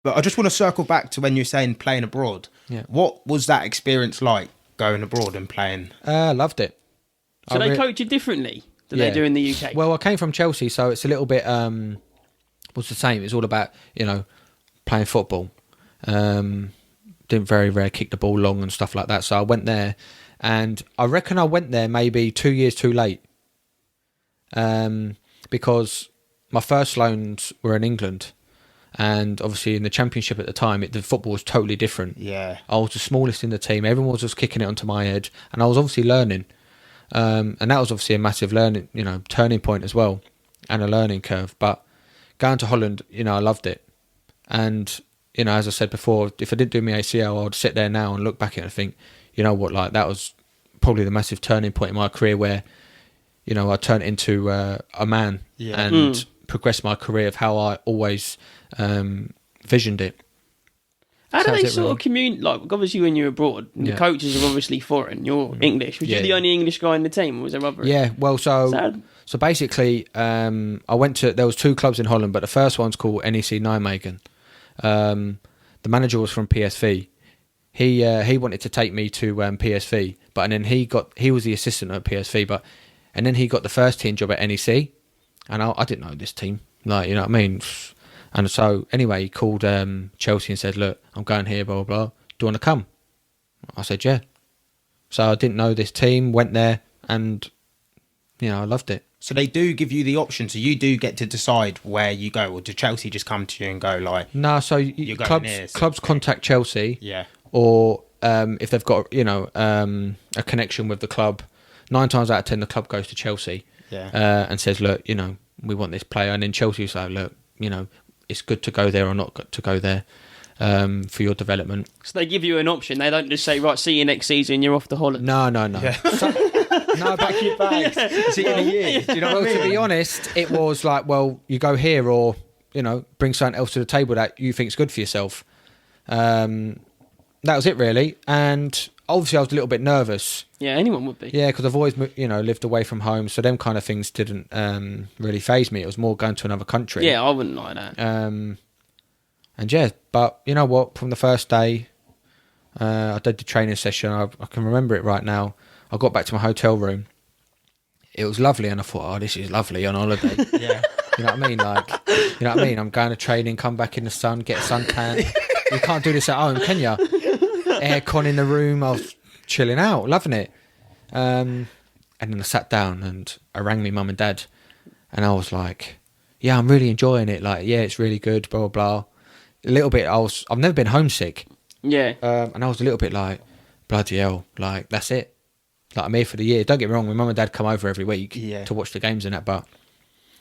But I just want to circle back to when you were saying playing abroad. Yeah. What was that experience like going abroad and playing? Loved it. So they coach you differently than Yeah. they do in the UK? Well, I came from Chelsea, so it's a little bit was the same. It's all about, playing football. Didn't very kick the ball long and stuff like that. So I went there, and I reckon I went there maybe 2 years too late. Because my first loans were in England, and obviously in the Championship at the time, the football was totally different. Yeah. I was the smallest in the team. Everyone was just kicking it onto my head, and I was obviously learning. And that was obviously a massive learning, turning point as well, and a learning curve. But going to Holland, I loved it. And, as I said before, if I didn't do my ACL, I'd sit there now and look back at it and think, you know what, like that was probably the massive turning point in my career where, I turned into a man and progressed my career of how I always visioned it. How do Sounds they it, sort really. of communicate? Like, obviously, when you're abroad, the Yeah. coaches are obviously foreign. You're English. Was you Yeah. the only English guy in the team, or was there other? Yeah, well, so So- basically, I went to, there was 2 clubs in Holland, but the first one's called NEC Nijmegen. The manager was from PSV. He wanted to take me to PSV, but and then he was the assistant at PSV, and then he got the first team job at NEC, and I didn't know this team, like, you know what I mean. And so anyway, he called Chelsea and said, "Look, I'm going here, blah blah blah. Do you want to come?" I said, "Yeah." So I didn't know this team, went there, and I loved it. So they do give you the option, so you do get to decide where you go, or do Chelsea just come to you and go like, No, so You're going here, so- clubs contact Chelsea, yeah, or if they've got a connection with the club, 9 times out of 10 the club goes to Chelsea, and says, "Look, we want this player," and then Chelsea say, "Look, it's good to go there or not good to go there for your development." So they give you an option. They don't just say, "Right, see you next season. You're off to Holland." No. No, pack your bags. See you in a year. Do you know well, what I to mean? be honest, it was like, well, you go here or, bring something else to the table that you think is good for yourself. That was it, really. And obviously I was a little bit nervous. Yeah, anyone would be. Yeah, because I've always, lived away from home. So them kind of things didn't really faze me. It was more going to another country. Yeah, I wouldn't like that. And yeah, but you know what? From the first day, I did the training session. I can remember it right now. I got back to my hotel room. It was lovely, and I thought, "Oh, this is lovely on holiday." Yeah. You know what I mean? Like, you know what I mean? I'm going to training, come back in the sun, get a suntan. You can't do this at home, can you? Aircon in the room. I was chilling out, loving it. And then I sat down and I rang me mum and dad, and I was like, "Yeah, I'm really enjoying it. Like, yeah, it's really good." Blah blah blah. A little bit. I've never been homesick. Yeah. And I was a little bit like, bloody hell, like, that's it. Like, I'm here for the year. Don't get me wrong, my mum and dad come over every week to watch the games and that, but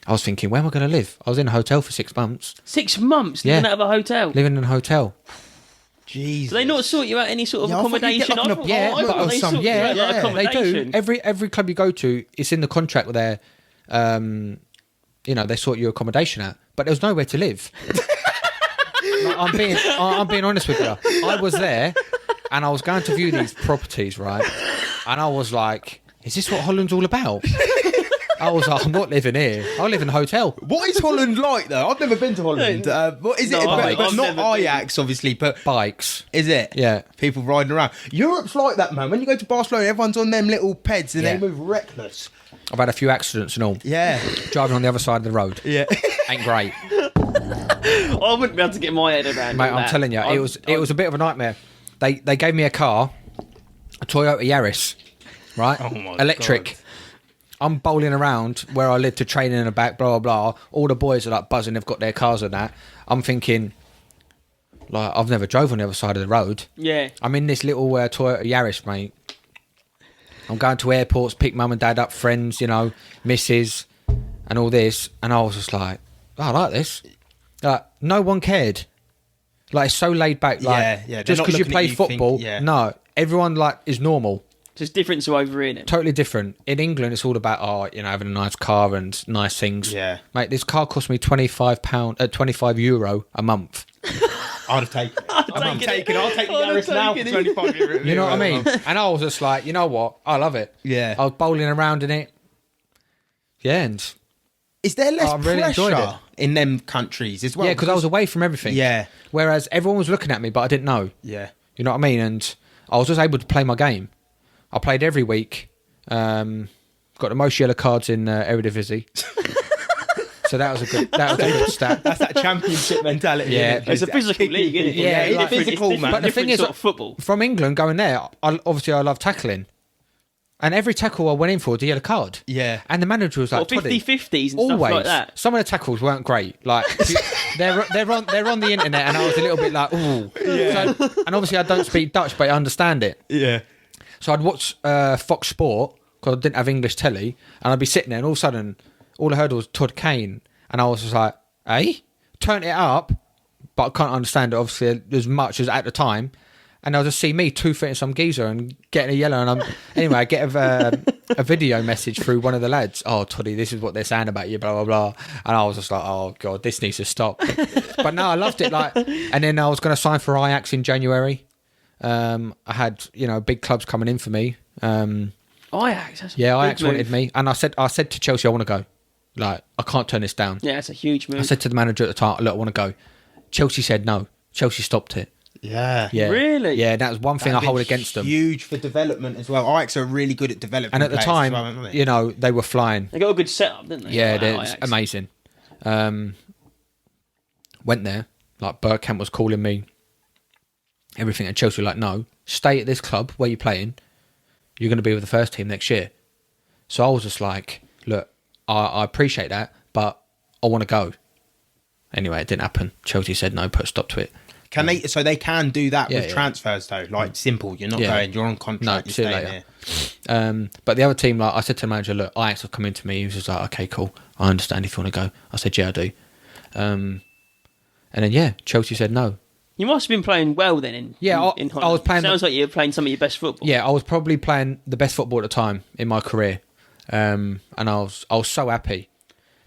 I was thinking, where am I going to live? I was in a hotel for 6 months. 6 months living out of a hotel. Living in a hotel. Jesus. Do they not sort you out any sort of Yeah, I thought you'd get accommodation? like an I thought- Yeah, I but thought they some, sort you out like they accommodation. do. Every club you go to, it's in the contract where they sort your accommodation out, but there was nowhere to live. Like, I'm being honest with you. I was there, and I was going to view these properties, right? And I was like, "Is this what Holland's all about?" I was like, "I'm not living here. I live in a hotel." What is Holland like, though? I've never been to Holland. What is it? No, But I've not never been. Ajax, obviously, but Bikes. is it? Yeah. People riding around. Europe's like that, man. When you go to Barcelona, everyone's on them little peds and Yeah. they move reckless. I've had a few accidents and all. Yeah. Driving on the other side of the road. Yeah. Ain't great. I wouldn't be able to get my head around Mate, all I'm that. telling you, it was a bit of a nightmare. They gave me a car, a Toyota Yaris, right? Oh my Electric. God. I'm bowling around where I live to training in the back, blah, blah, blah. All the boys are like buzzing, they've got their cars and that. I'm thinking, like, I've never drove on the other side of the road. Yeah. I'm in this little Toyota Yaris, mate. I'm going to airports, pick mum and dad up, friends, missus, and all this. And I was just like, oh, I like this. Like, no one cared. Like, it's so laid back. Like, Yeah, yeah, they're just not because you looking at play you football, think- yeah. no, everyone like is normal. Just different to over here. Totally different. In England, it's all about having a nice car and nice things. Yeah. Mate, this car cost me €25 a month. I'd have taken it. I'll take the I'd Yaris have now for taken it. 25 euros. You know what I mean? And I was just like, you know what? I love it. Yeah. I was bowling around in it. Yeah, and Is there less I really enjoyed pressure in them countries as well. Yeah, because I was away from everything. Yeah. Whereas everyone was looking at me, but I didn't know. Yeah. You know what I mean? And I was just able to play my game. I played every week. Got the most yellow cards in Eredivisie. So that was a good stat. That's that championship mentality. Yeah. Isn't it? It's a physical league, isn't it? Yeah, it's like- physical, man. But the thing is, sort of football. from England going there, obviously I love tackling. And every tackle I went in for was a yellow card. Yeah. And the manager was like, 50-50s and always. stuff like that. Some of the tackles weren't great. Like they're on the internet, and I was a little bit like, ooh. Yeah. So, and obviously I don't speak Dutch, but I understand it. Yeah. So I'd watch Fox Sport because I didn't have English telly, and I'd be sitting there, and all of a sudden, all I heard was Todd Kane, and I was just like, "Hey, turn it up," but I can't understand it obviously as much as at the time. And I'll just see me 2-footing some geezer and getting a yellow. And anyway, I get a video message through one of the lads. Oh, Toddy, this is what they're saying about you, blah, blah, blah. And I was just like, oh, God, this needs to stop. But no, I loved it. And then I was going to sign for Ajax in January. I had, big clubs coming in for me. Ajax, that's a Ajax big move. wanted me. And I said to Chelsea, I want to go. Like, I can't turn this down. Yeah, it's a huge move. I said to the manager at the time, look, I want to go. Chelsea said no. Chelsea stopped it. Yeah. Really? Yeah, that was one thing I hold against them. Huge for development as well. Ajax are really good at developing. And at the players time, as well, aren't they? they were flying. They got a good setup, didn't they? Yeah, Like it's Ajax. amazing. Went there, like Bergkamp was calling me, everything, and Chelsea were like, no, stay at this club where you're playing. You're going to be with the first team next year. So I was just like, look, I appreciate that, but I want to go. Anyway, it didn't happen. Chelsea said no, put a stop to it. Can they? So they can do that with Yeah. transfers though. Like simple. You're not Yeah. going. You're on contract. No, you're see you staying later. there. But the other team, like I said to the manager, look, Ajax have come into me. He was just like, okay, cool. I understand if you want to go. I said, yeah, I do. And then, Chelsea said no. You must have been playing well then in Holland. I was playing. Sounds like you were playing some of your best football. Yeah, I was probably playing the best football at the time in my career. And I was so happy.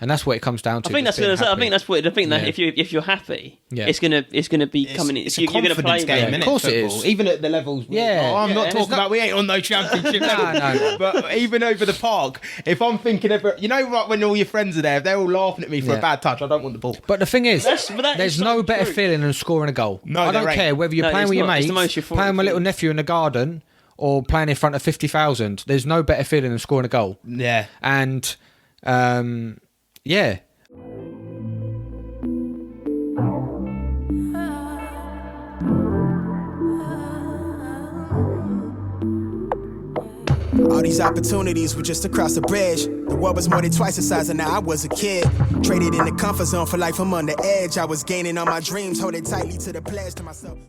And that's what it comes down to. I think that Yeah. if you're happy, Yeah. it's gonna be coming. It's You're a gonna confidence play game, well. innit? Of course it Football. is. Even at the levels. Yeah. I'm not Yeah. talking about. We ain't on no championship level. No. But even over the park, if I'm thinking of, right when all your friends are there, if they're all laughing at me for Yeah. a bad touch, I don't want the ball. But the thing is, But that there's is no so better true. feeling than scoring a goal. No, I don't there ain't. care whether you're No, playing it's with your not. It's mates, the most euphoric playing with my little feeling. nephew in the garden, or playing in front of 50,000. There's no better feeling than scoring a goal. Yeah. And, yeah. All these opportunities were just across the bridge. The world was more than twice the size, and now I was a kid. Traded in the comfort zone for life, I'm on the edge. I was gaining on my dreams, holding tightly to the pledge to myself.